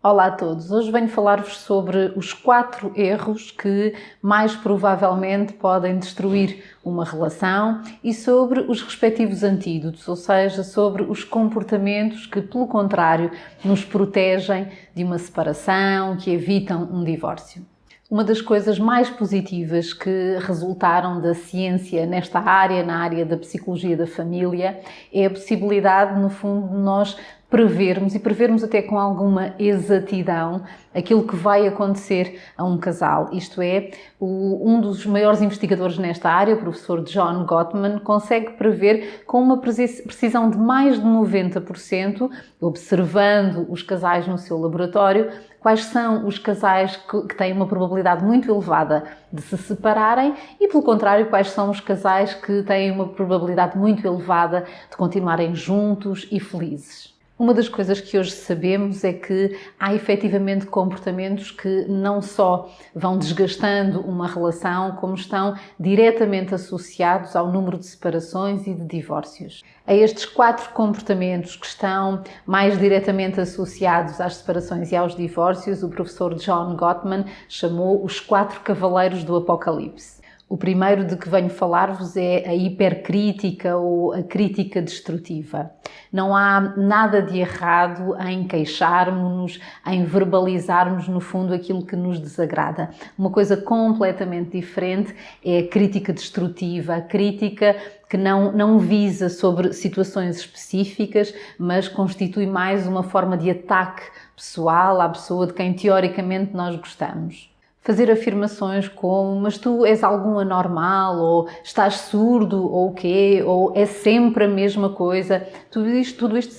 Olá a todos! Hoje venho falar-vos sobre os 4 erros que mais provavelmente podem destruir uma relação e sobre os respectivos antídotos, ou seja, sobre os comportamentos que, pelo contrário, nos protegem de uma separação, que evitam um divórcio. Uma das coisas mais positivas que resultaram da ciência nesta área, na área da psicologia da família, é a possibilidade, no fundo, de nós prevermos até com alguma exatidão aquilo que vai acontecer a um casal. Isto é, um dos maiores investigadores nesta área, o professor John Gottman, consegue prever com uma precisão de mais de 90%, observando os casais no seu laboratório, quais são os casais que têm uma probabilidade muito elevada de se separarem e, pelo contrário, quais são os casais que têm uma probabilidade muito elevada de continuarem juntos e felizes. Uma das coisas que hoje sabemos é que há efetivamente comportamentos que não só vão desgastando uma relação, como estão diretamente associados ao número de separações e de divórcios. A estes 4 comportamentos que estão mais diretamente associados às separações e aos divórcios, o professor John Gottman chamou os 4 cavaleiros do Apocalipse. O primeiro de que venho falar-vos é a hipercrítica ou a crítica destrutiva. Não há nada de errado em queixarmos-nos, em verbalizarmos, no fundo, aquilo que nos desagrada. Uma coisa completamente diferente é a crítica destrutiva, a crítica que não visa sobre situações específicas, mas constitui mais uma forma de ataque pessoal à pessoa de quem teoricamente nós gostamos. Fazer afirmações como, mas tu és algum anormal, ou estás surdo, ou o quê, ou é sempre a mesma coisa. Tudo isto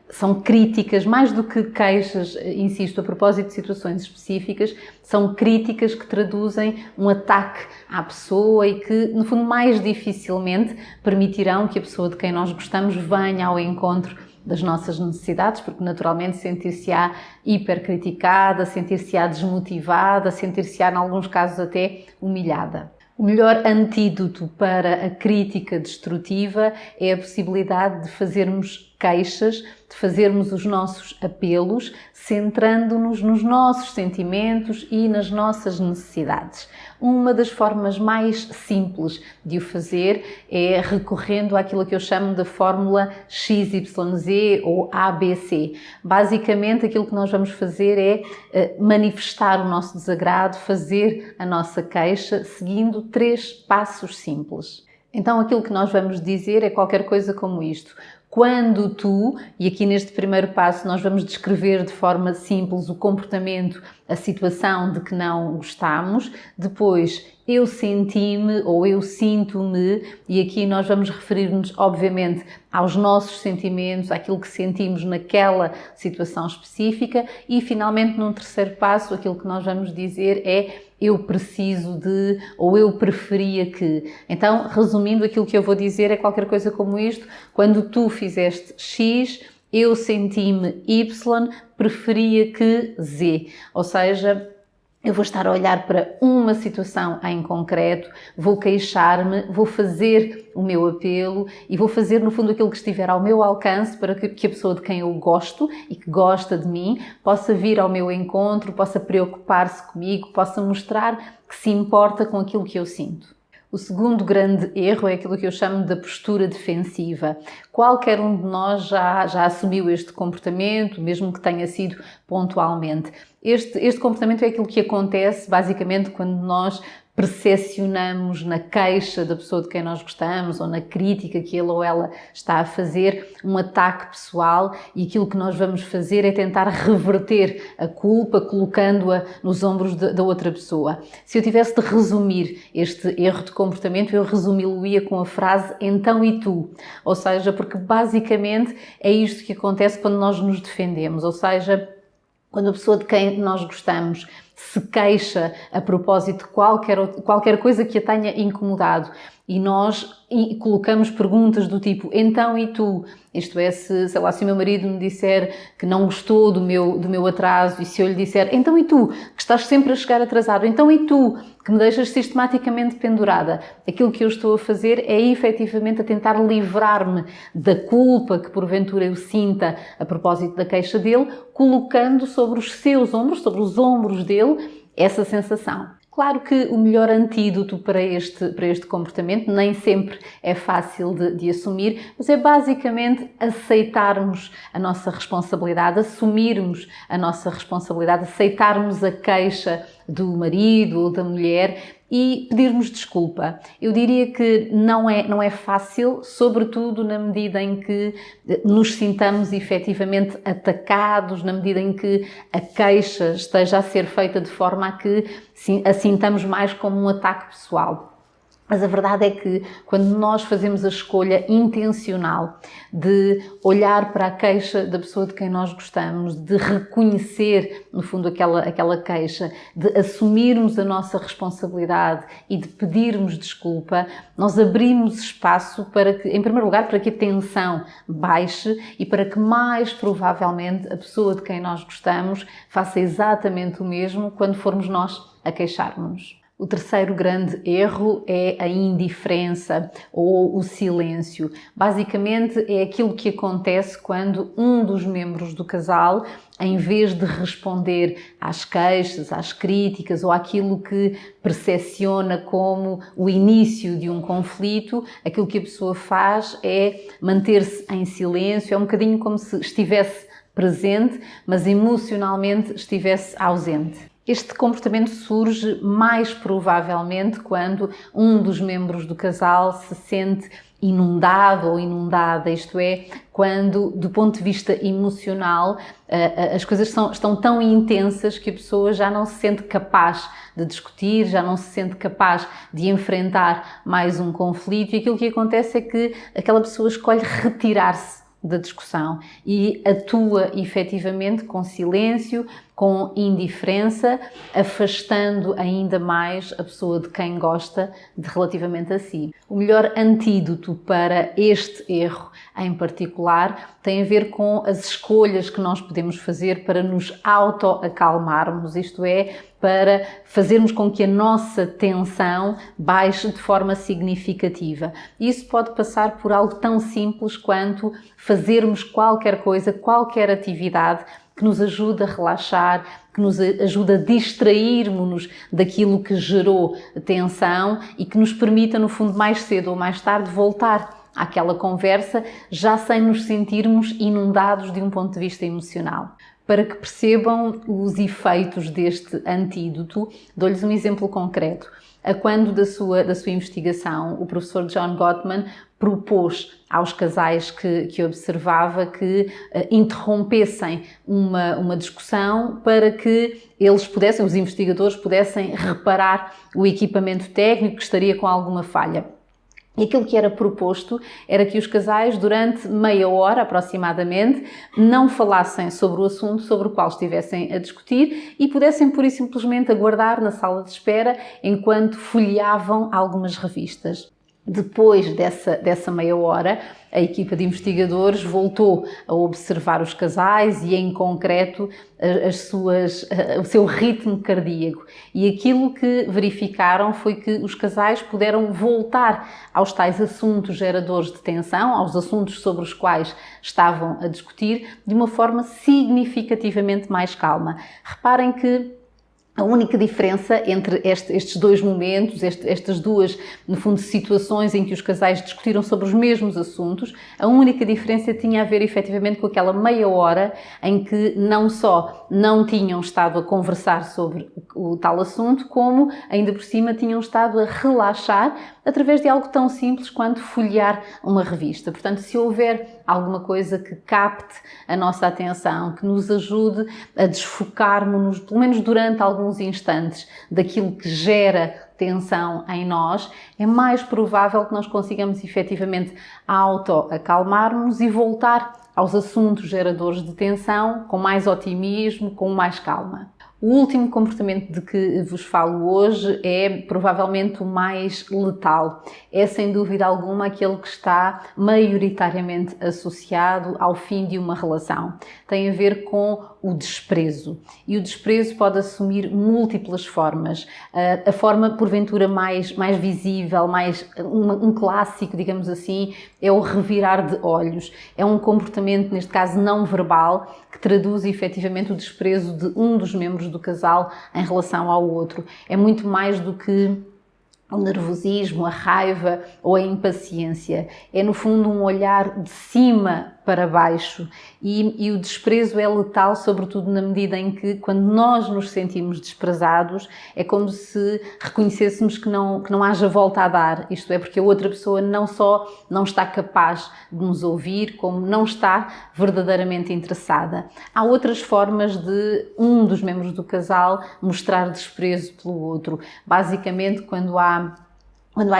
são críticas, mais do que queixas, insisto, a propósito de situações específicas, são críticas que traduzem um ataque à pessoa e que, no fundo, mais dificilmente permitirão que a pessoa de quem nós gostamos venha ao encontro das nossas necessidades, porque naturalmente sentir-se-á hipercriticada, sentir-se-á desmotivada, sentir-se-á, em alguns casos, até humilhada. O melhor antídoto para a crítica destrutiva é a possibilidade de fazermos queixas, de fazermos os nossos apelos, centrando-nos nos nossos sentimentos e nas nossas necessidades. Uma das formas mais simples de o fazer é recorrendo àquilo que eu chamo de fórmula XYZ ou ABC. Basicamente, aquilo que nós vamos fazer é manifestar o nosso desagrado, fazer a nossa queixa, seguindo 3 passos simples. Então, aquilo que nós vamos dizer é qualquer coisa como isto. Quando tu, e aqui neste primeiro passo nós vamos descrever de forma simples o comportamento, a situação de que não gostamos, depois eu senti-me ou eu sinto-me, e aqui nós vamos referir-nos obviamente aos nossos sentimentos, àquilo que sentimos naquela situação específica e finalmente num terceiro passo aquilo que nós vamos dizer é eu preciso de, ou eu preferia que. Então, resumindo, aquilo que eu vou dizer é qualquer coisa como isto. Quando tu fizeste X, eu senti-me Y, preferia que Z. Ou seja, eu vou estar a olhar para uma situação em concreto, vou queixar-me, vou fazer o meu apelo e vou fazer, no fundo, aquilo que estiver ao meu alcance para que a pessoa de quem eu gosto e que gosta de mim possa vir ao meu encontro, possa preocupar-se comigo, possa mostrar que se importa com aquilo que eu sinto. O segundo grande erro é aquilo que eu chamo de postura defensiva. Qualquer um de nós já assumiu este comportamento, mesmo que tenha sido pontualmente. Este comportamento é aquilo que acontece basicamente quando nós percepcionamos na queixa da pessoa de quem nós gostamos ou na crítica que ele ou ela está a fazer um ataque pessoal e aquilo que nós vamos fazer é tentar reverter a culpa colocando-a nos ombros da outra pessoa. Se eu tivesse de resumir este erro de comportamento, eu resumi-lo-ia com a frase então e tu? Ou seja, porque basicamente é isto que acontece quando nós nos defendemos, ou seja, quando a pessoa de quem nós gostamos se queixa a propósito de qualquer coisa que a tenha incomodado e nós colocamos perguntas do tipo, então e tu? Isto é, sei lá, se o meu marido me disser que não gostou do meu atraso, e se eu lhe disser, então e tu, que estás sempre a chegar atrasado, então e tu, que me deixas sistematicamente pendurada, aquilo que eu estou a fazer é efetivamente a tentar livrar-me da culpa que porventura eu sinta a propósito da queixa dele, colocando sobre os seus ombros, sobre os ombros dele, essa sensação. Claro que o melhor antídoto para este comportamento nem sempre é fácil de assumir, mas é basicamente aceitarmos a nossa responsabilidade, assumirmos a nossa responsabilidade, aceitarmos a queixa do marido ou da mulher e pedirmos desculpa. Eu diria que não é fácil, sobretudo na medida em que nos sintamos efetivamente atacados, na medida em que a queixa esteja a ser feita de forma a que a sintamos mais como um ataque pessoal. Mas a verdade é que quando nós fazemos a escolha intencional de olhar para a queixa da pessoa de quem nós gostamos, de reconhecer, no fundo, aquela queixa, de assumirmos a nossa responsabilidade e de pedirmos desculpa, nós abrimos espaço para que, em primeiro lugar, para que a tensão baixe e para que, mais provavelmente, a pessoa de quem nós gostamos faça exatamente o mesmo quando formos nós a queixarmos-nos. O terceiro grande erro é a indiferença ou o silêncio. Basicamente é aquilo que acontece quando um dos membros do casal, em vez de responder às queixas, às críticas ou àquilo que percepciona como o início de um conflito, aquilo que a pessoa faz é manter-se em silêncio, é um bocadinho como se estivesse presente, mas emocionalmente estivesse ausente. Este comportamento surge mais provavelmente quando um dos membros do casal se sente inundado ou inundada, isto é, quando, do ponto de vista emocional, as coisas estão tão intensas que a pessoa já não se sente capaz de discutir, já não se sente capaz de enfrentar mais um conflito, e aquilo que acontece é que aquela pessoa escolhe retirar-se da discussão e atua efetivamente com silêncio, com indiferença, afastando ainda mais a pessoa de quem gosta relativamente a si. O melhor antídoto para este erro em particular tem a ver com as escolhas que nós podemos fazer para nos auto-acalmarmos, isto é, para fazermos com que a nossa tensão baixe de forma significativa. Isso pode passar por algo tão simples quanto fazermos qualquer coisa, qualquer atividade que nos ajude a relaxar, que nos ajude a distrairmos-nos daquilo que gerou tensão e que nos permita, no fundo, mais cedo ou mais tarde, voltar àquela conversa, já sem nos sentirmos inundados de um ponto de vista emocional. Para que percebam os efeitos deste antídoto, dou-lhes um exemplo concreto. A quando da sua investigação, o professor John Gottman propôs aos casais que observava que interrompessem uma discussão para que eles pudessem, os investigadores pudessem reparar o equipamento técnico que estaria com alguma falha. E aquilo que era proposto era que os casais, durante meia hora aproximadamente, não falassem sobre o assunto sobre o qual estivessem a discutir e pudessem pura e simplesmente aguardar na sala de espera enquanto folheavam algumas revistas. Depois dessa meia hora, a equipa de investigadores voltou a observar os casais e, em concreto, o seu ritmo cardíaco. E aquilo que verificaram foi que os casais puderam voltar aos tais assuntos geradores de tensão, aos assuntos sobre os quais estavam a discutir, de uma forma significativamente mais calma. Reparem que a única diferença entre estes dois momentos, estas duas, no fundo, situações em que os casais discutiram sobre os mesmos assuntos, a única diferença tinha a ver efetivamente com aquela meia hora em que não só não tinham estado a conversar sobre o tal assunto, como ainda por cima tinham estado a relaxar através de algo tão simples quanto folhear uma revista. Portanto, se houver alguma coisa que capte a nossa atenção, que nos ajude a desfocarmos-nos, pelo menos durante alguns instantes, daquilo que gera tensão em nós, é mais provável que nós consigamos efetivamente auto-acalmar-nos e voltar aos assuntos geradores de tensão com mais otimismo, com mais calma. O último comportamento de que vos falo hoje é provavelmente o mais letal. É sem dúvida alguma aquele que está maioritariamente associado ao fim de uma relação. Tem a ver com o desprezo. E o desprezo pode assumir múltiplas formas. A forma, porventura, mais visível, um clássico, digamos assim, é o revirar de olhos. É um comportamento, neste caso, não verbal, que traduz efetivamente o desprezo de um dos membros do casal em relação ao outro. É muito mais do que o nervosismo, a raiva ou a impaciência. É, no fundo, um olhar de cima para baixo e o desprezo é letal, sobretudo na medida em que, quando nós nos sentimos desprezados, é como se reconhecêssemos que não haja volta a dar. Isto é, porque a outra pessoa não só não está capaz de nos ouvir, como não está verdadeiramente interessada. Há outras formas de um dos membros do casal mostrar desprezo pelo outro. Basicamente, quando há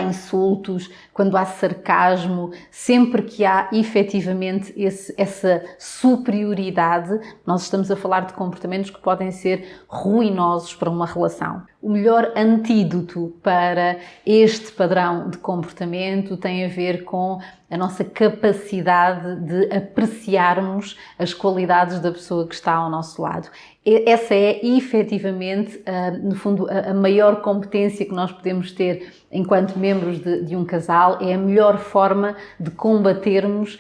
insultos, quando há sarcasmo, sempre que há efetivamente essa superioridade, nós estamos a falar de comportamentos que podem ser ruinosos para uma relação. O melhor antídoto para este padrão de comportamento tem a ver com a nossa capacidade de apreciarmos as qualidades da pessoa que está ao nosso lado. Essa é efetivamente, no fundo, a maior competência que nós podemos ter enquanto membros de um casal. É a melhor forma de combatermos,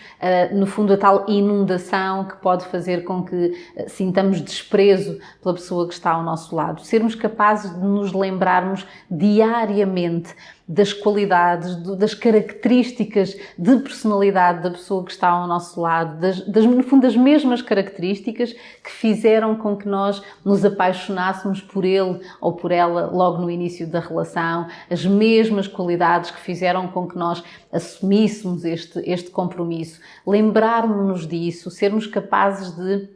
no fundo, a tal inundação que pode fazer com que sintamos desprezo pela pessoa que está ao nosso lado. Sermos capazes de nos lembrarmos diariamente das qualidades, das características de personalidade da pessoa que está ao nosso lado, no fundo, das mesmas características que fizeram com que nós nos apaixonássemos por ele ou por ela logo no início da relação, as mesmas qualidades que fizeram com que nós assumíssemos este compromisso. Lembrarmos-nos disso, sermos capazes de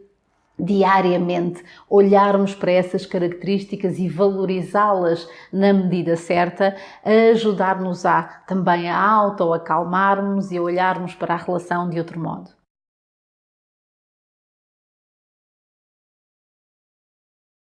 diariamente olharmos para essas características e valorizá-las na medida certa, a ajudar-nos também a auto-acalmarmos e a olharmos para a relação de outro modo.